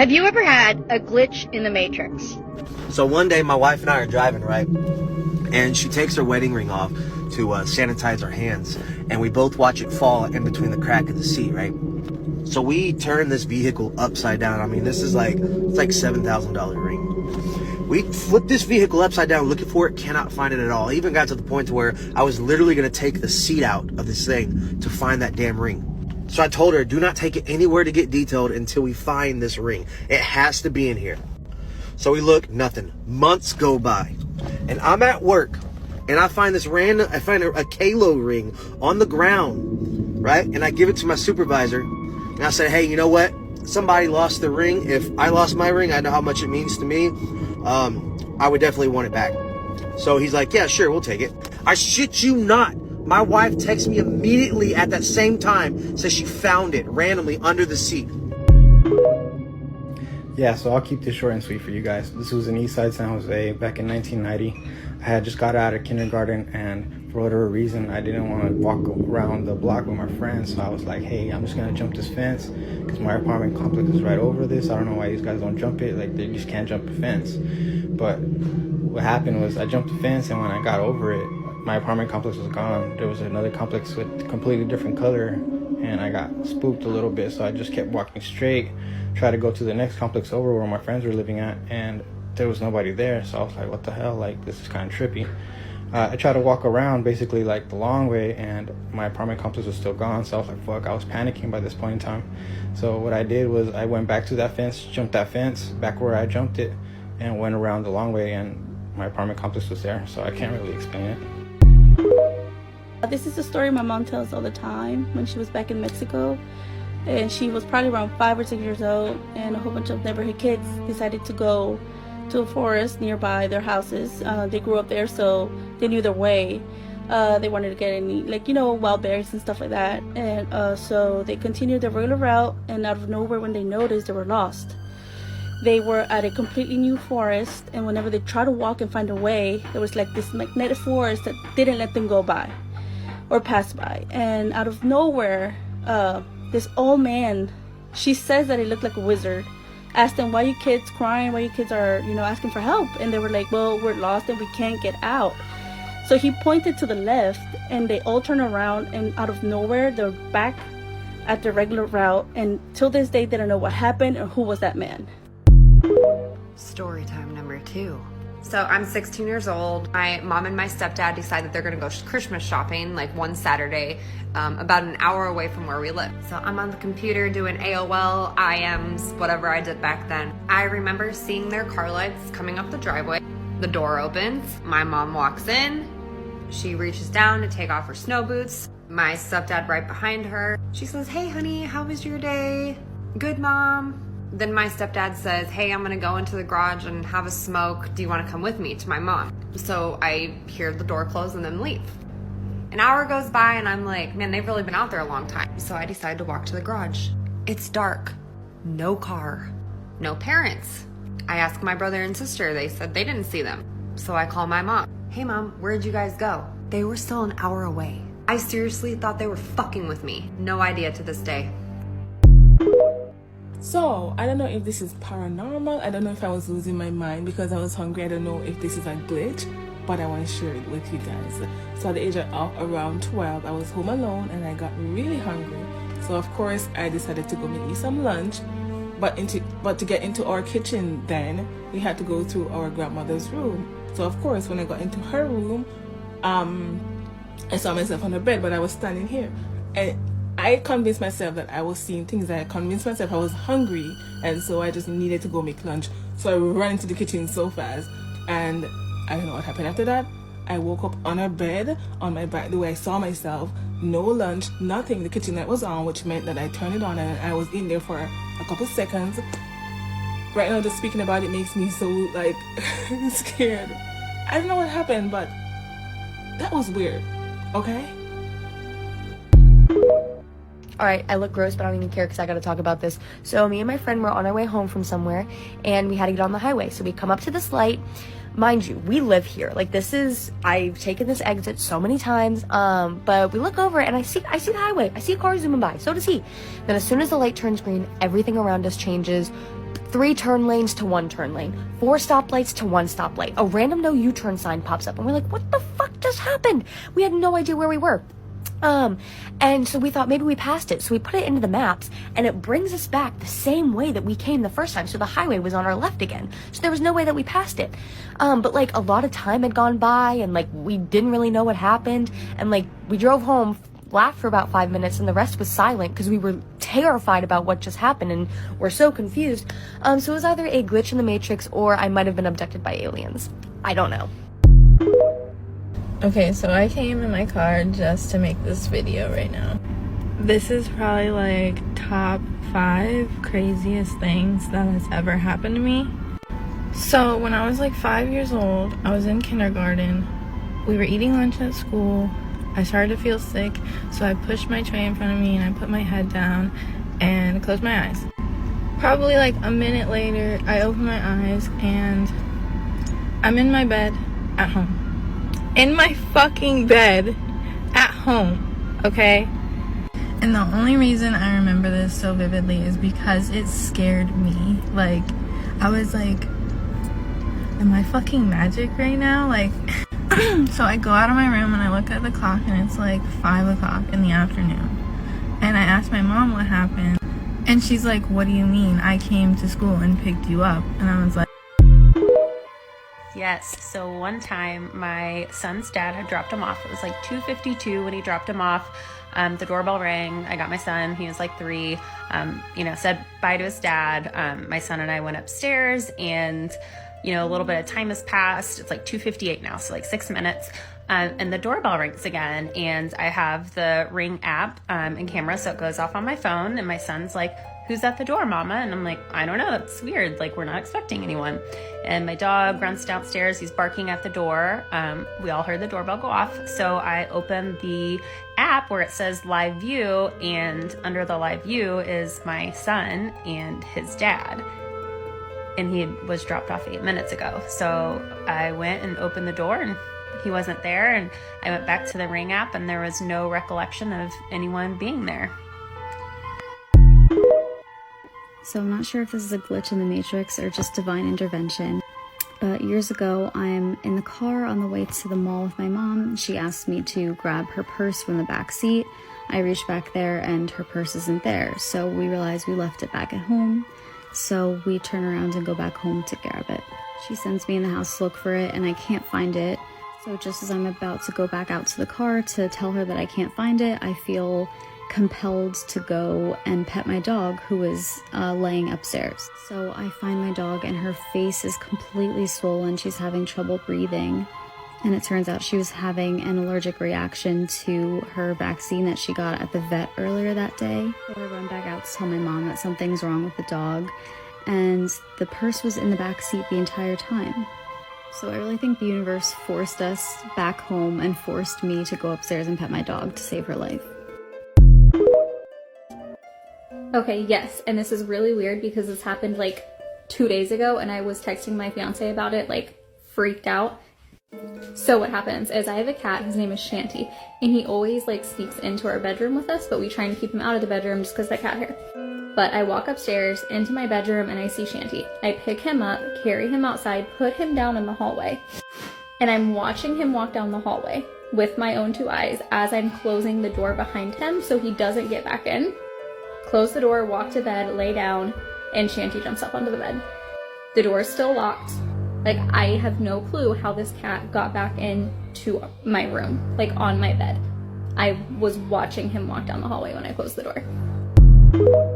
Have you ever had a glitch in the Matrix? So one day my wife and I are driving, right? And she takes her wedding ring off to sanitize her hands. And we both watch it fall in between the crack of the seat, right? So we turn this vehicle upside down. I mean, this is like, it's like $7,000 ring. We flip this vehicle upside down looking for it, cannot find it at all. I even got to the point to where I was literally going to take the seat out of this thing to find that damn ring. So I told her, do not take it anywhere to get detailed until we find this ring. It has to be in here. So we look, nothing. Months go by. And I'm at work. And I find this I find a Kalo ring on the ground. Right? And I give it to my supervisor. And I said, hey, you know what? Somebody lost the ring. If I lost my ring, I know how much it means to me. I would definitely want it back. So he's like, yeah, sure, we'll take it. I shit you not. My wife texts me immediately at that same time, says she found it randomly under the seat. Yeah, so I'll keep this short and sweet for you guys. This was in Eastside, San Jose, back in 1990. I had just got out of kindergarten, and for whatever reason, I didn't want to walk around the block with my friends, so I was like, hey, I'm just going to jump this fence, because my apartment complex is right over this. I don't know why these guys don't jump it. Like, they just can't jump a fence. But what happened was I jumped the fence, and when I got over it, my apartment complex was gone. There was another complex with completely different color, and I got spooked a little bit, so I just kept walking straight, tried to go to the next complex over where my friends were living at, and there was nobody there. So I was like, what the hell, like, this is kind of trippy. I tried to walk around basically like the long way, and my apartment complex was still gone. So I was like, fuck, I was panicking by this point in time. So what I did was I went back to that fence, jumped that fence back where I jumped it, and went around the long way, and my apartment complex was there. So I can't really explain it. This is a story my mom tells all the time. When she was back in Mexico, and she was probably around 5 or 6 years old, and a whole bunch of neighborhood kids decided to go to a forest nearby their houses. They grew up there, so they knew their way. They wanted to get any, like, you know, wild berries and stuff like that. And so they continued their regular route, and out of nowhere, when they noticed, they were lost. They were at a completely new forest, and whenever they tried to walk and find a way, there was like this magnetic force that didn't let them go by or pass by. And out of nowhere, this old man, she says that he looked like a wizard, asked them, why you kids crying, why you kids are, you know, asking for help? And they were like, well, we're lost and we can't get out. So he pointed to the left, and they all turned around, and out of nowhere, they're back at their regular route, and till this day, they don't know what happened or who was that man. Story time number 2. So I'm 16 years old. My mom and my stepdad decide that they're gonna go Christmas shopping like one Saturday, about an hour away from where we live. So I'm on the computer doing AOL, IMs, whatever I did back then. I remember seeing their car lights coming up the driveway. The door opens, my mom walks in, she reaches down to take off her snow boots. My stepdad right behind her. She says, hey honey, how was your day? Good, mom. Then my stepdad says, hey, I'm gonna go into the garage and have a smoke. Do you wanna come with me? To my mom. So I hear the door close and then leave. An hour goes by and I'm like, man, they've really been out there a long time. So I decide to walk to the garage. It's dark, no car, no parents. I ask my brother and sister, they said they didn't see them. So I call my mom. Hey mom, where'd you guys go? They were still an hour away. I seriously thought they were fucking with me. No idea to this day. So, I don't know if this is paranormal. I don't know if I was losing my mind because I was hungry. I don't know if this is a glitch, but I want to share it with you guys. So at the age of around 12, I was home alone and I got really hungry. So of course, I decided to go make me some lunch. But to get into our kitchen then, we had to go through our grandmother's room. So of course, when I got into her room, I saw myself on the bed, but I was standing here. And I convinced myself that I was seeing things. I convinced myself I was hungry, and so I just needed to go make lunch. So I ran into the kitchen so fast, and I don't know what happened after that. I woke up on a bed, on my back, the way I saw myself, no lunch, nothing. The kitchen light was on, which meant that I turned it on, and I was in there for a couple seconds. Right now, just speaking about it makes me so, like, scared. I don't know what happened, but that was weird, okay? Alright, I look gross, but I don't even care because I gotta talk about this. So me and my friend were on our way home from somewhere, and we had to get on the highway. So we come up to this light. Mind you, we live here. Like, this is, I've taken this exit so many times, but we look over and I see the highway. I see a car zooming by. So does he. Then as soon as the light turns green, everything around us changes. 3 turn lanes to 1 turn lane, 4 stoplights to 1 stoplight. A random no U-turn sign pops up and we're like, what the fuck just happened? We had no idea where we were. And so we thought maybe we passed it. So we put it into the maps and it brings us back the same way that we came the first time. So the highway was on our left again. So there was no way that we passed it. But like a lot of time had gone by and like we didn't really know what happened. And like we drove home, laughed for about 5 minutes and the rest was silent because we were terrified about what just happened and we're so confused. So it was either a glitch in the Matrix or I might have been abducted by aliens. I don't know. Okay, so I came in my car just to make this video right now. This is probably like top 5 craziest things that has ever happened to me. So when I was like 5 years old, I was in kindergarten. We were eating lunch at school. I started to feel sick, so I pushed my tray in front of me and I put my head down and closed my eyes. Probably like a minute later, I opened my eyes and I'm in my bed at home. In my fucking bed at home, okay? And the only reason I remember this so vividly is because it scared me. Like, I was like, am I fucking magic right now? Like, so I go out of my room and I look at the clock and it's like 5 o'clock in the afternoon. And I asked my mom what happened. And she's like, what do you mean? I came to school and picked you up. And I was like, yes, so one time my son's dad had dropped him off. It was like 2:52 when he dropped him off. The doorbell rang. I got my son. He was like 3. Said bye to his dad. My son and I went upstairs and, a little bit of time has passed. It's like 2:58 now, so like 6 minutes. And the doorbell rings again. And I have the Ring app and camera, so it goes off on my phone. And my son's like, who's at the door, Mama? And I'm like, I don't know. That's weird. Like, we're not expecting anyone. And my dog runs downstairs. He's barking at the door. We all heard the doorbell go off. So I opened the app where it says live view. And under the live view is my son and his dad. And he was dropped off 8 minutes ago. So I went and opened the door and he wasn't there. And I went back to the Ring app and there was no recollection of anyone being there. So I'm not sure if this is a glitch in the Matrix or just divine intervention, but years ago I'm in the car on the way to the mall with my mom. She asked me to grab her purse from the back seat. I reached back there and her purse isn't there, so we realized we left it back at home. So we turn around and go back home to grab it. She sends me in the house to look for it and I can't find it. So just as I'm about to go back out to the car to tell her that I can't find it, I feel compelled to go and pet my dog who is laying upstairs. So I find my dog and her face is completely swollen. She's having trouble breathing. And it turns out she was having an allergic reaction to her vaccine that she got at the vet earlier that day. So I run back out to tell my mom that something's wrong with the dog. And the purse was in the back seat the entire time. So I really think the universe forced us back home and forced me to go upstairs and pet my dog to save her life. Okay, yes, and this is really weird because this happened like 2 days ago and I was texting my fiance about it, like freaked out. So what happens is I have a cat, his name is Shanty, and he always like sneaks into our bedroom with us, but we try and keep him out of the bedroom just because of the cat hair. But I walk upstairs into my bedroom and I see Shanty. I pick him up, carry him outside, put him down in the hallway, and I'm watching him walk down the hallway with my own 2 eyes as I'm closing the door behind him so he doesn't get back in. Close the door, walk to bed, lay down, and Shanty jumps up onto the bed. The door is still locked. Like, I have no clue how this cat got back into my room, like on my bed. I was watching him walk down the hallway when I closed the door.